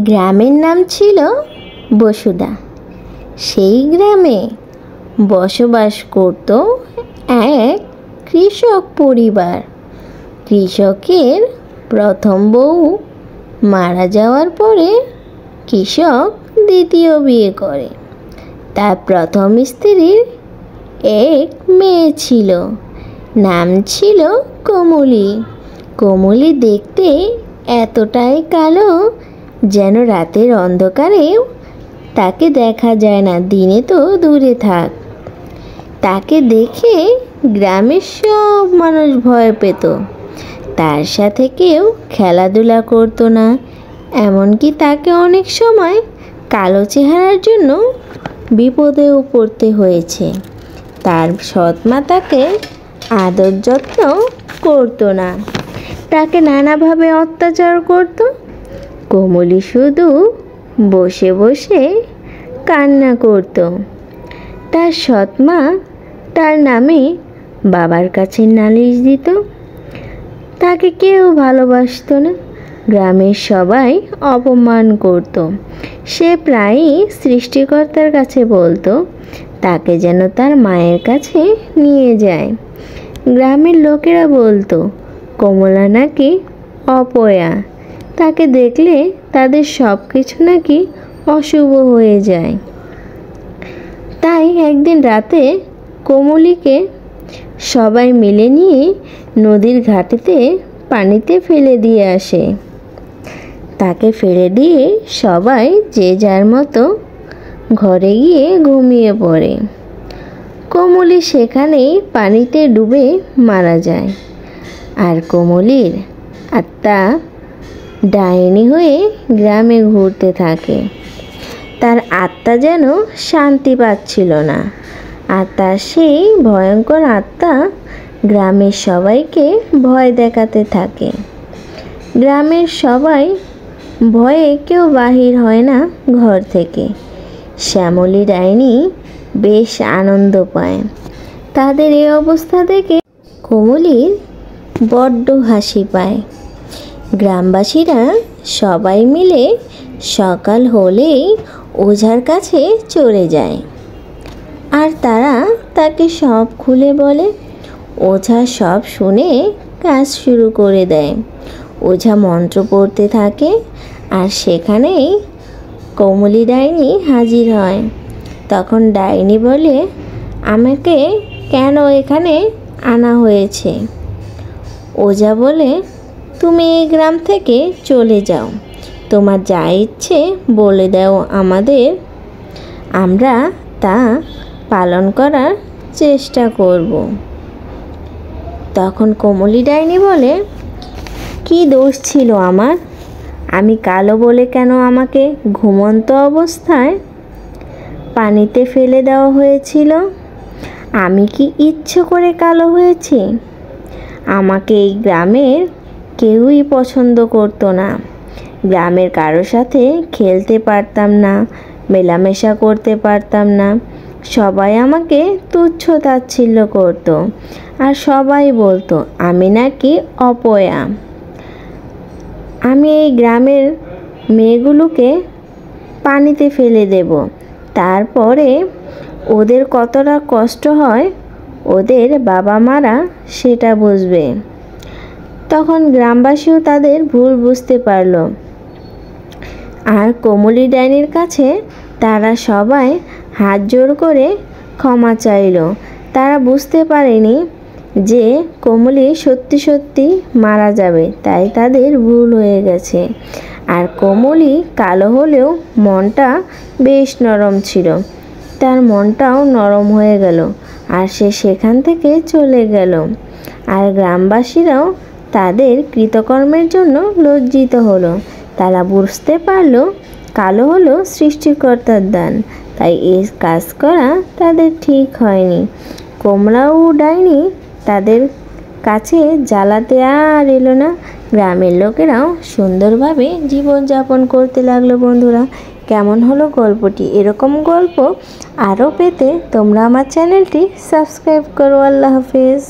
গ্রামের নাম ছিল বসুধা। সেই গ্রামে বসবাস করত এক কৃষক পরিবার। কৃষকের প্রথম বউ মারা যাওয়ার পরে কৃষক দ্বিতীয় বিয়ে করে। তার প্রথম স্ত্রীর এক মেয়ে ছিল, নাম ছিল কমলি। কমলি দেখতে এতটাই কালো যেন রাতের অন্ধকারেও তাকে দেখা যায় না, দিনে তো দূরে থাক। তাকে দেখে গ্রামের সব মানুষ ভয় পেত। তার সাথে কেউ খেলাধুলা করতো না, এমনকি তাকে অনেক সময় কালো চেহারার জন্য বিপদেও পড়তে হয়েছে। তার সৎ মা তাকে আদর যত্ন করতো না, তাকে নানাভাবে অত্যাচার করত। কমলি শুধু বসে বসে কান্না করত। তার সৎ মা তার নামে বাবার কাছে নালিশ দিত। তাকে কেউ ভালোবাসতো না, গ্রামের সবাই অপমান করত। সে প্রায়ই সৃষ্টিকর্তার কাছে বলতো তাকে যেন তার মায়ের কাছে নিয়ে যায়। গ্রামের লোকেরা বলতো কমলা নাকি অপয়া, তাকে দেখলে তাদের সব কিছু নাকি অশুভ হয়ে যায়। তাই একদিন রাতে কমলিকে সবাই মিলে নিয়ে নদীর ঘাটেতে পানিতে ফেলে দিয়ে আসে। তাকে ফেলে দিয়ে সবাই যে যার মতো ঘরে গিয়ে ঘুমিয়ে পড়ে। কমলি সেখানেই পানিতে ডুবে মারা যায়। আর কমলির আত্মা ডাইনি হয়ে গ্রামে ঘুরতে থাকে। তার আত্মা যেন শান্তি পাচ্ছিল না, আর তার সেই ভয়ঙ্কর আত্মা গ্রামের সবাইকে ভয় দেখাতে থাকে। গ্রামের সবাই ভয়ে কেউ বাহির হয় না ঘর থেকে। শ্যামলী ডাইনি বেশ আনন্দ পায়। তাদের এই অবস্থা দেখে কমলির বড্ড হাসি পায়। গ্রামবাসীরা সবাই মিলে সকাল হলেই ওঝার কাছে চলে যায়, আর তারা তাকে সব খুলে বলে। ওঝা সব শুনে কাজ শুরু করে দেয়। ওঝা মন্ত্র পড়তে থাকে, আর সেখানেই কমলি ডাইনি হাজির হয়। তখন ডাইনি বলে, আমাকে কেন এখানে আনা হয়েছে? ওঝা বলে, তুমি এই গ্রাম থেকে চলে যাও, তোমার যা ইচ্ছে বলে দাও আমাদের, আমরা তা পালন করার চেষ্টা করব। তখন কমলি ডাইনি বলে, কি দোষ ছিল আমার? আমি কালো বলে কেন আমাকে ঘুমন্ত অবস্থায় পানিতে ফেলে দেওয়া হয়েছিল? আমি কি ইচ্ছে করে কালো হয়েছি? আমাকে এই গ্রামের কেউই পছন্দ করতো না। গ্রামের কারোর সাথে খেলতে পারতাম না, মেলামেশা করতে পারতাম না। সবাই আমাকে তুচ্ছ তাচ্ছিল্য করতো, আর সবাই বলতো আমি নাকি অপয়া। আমি এই গ্রামের মেয়েগুলোকে পানিতে ফেলে দেব, তারপরে ওদের কতটা কষ্ট হয় ওদের বাবা মারা সেটা বুঝবে। তখন গ্রামবাসীও তাদের ভুল বুঝতে পারল, আর কমলি ডাইনির কাছে তারা সবাই হাত জোড় করে ক্ষমা চাইল। তারা বুঝতে পারেনি যে কমলি সত্যি সত্যি মারা যাবে, তাই তাদের ভুল হয়ে গেছে। আর কমলি কালো হলেও মনটা বেশ নরম ছিল, তার মনটাও নরম হয়ে গেল, আর সে সেখান থেকে চলে গেল। আর গ্রামবাসীরাও তাদের কৃতকর্মের জন্য লজ্জিত হলো। তারা বুঝতে পারলো কালো হলো সৃষ্টিকর্তার দান, তাই এই কাজ করা তাদের ঠিক হয়নি। কমলা ও ডাইনি তাদের কাছে জ্বালাতে আর এলো না। গ্রামের লোকেরাও সুন্দরভাবে জীবনযাপন করতে লাগলো। বন্ধুরা, কেমন হলো গল্পটি? এরকম গল্প আরও পেতে তোমরা আমার চ্যানেলটি সাবস্ক্রাইব করো। আল্লাহ হাফেজ।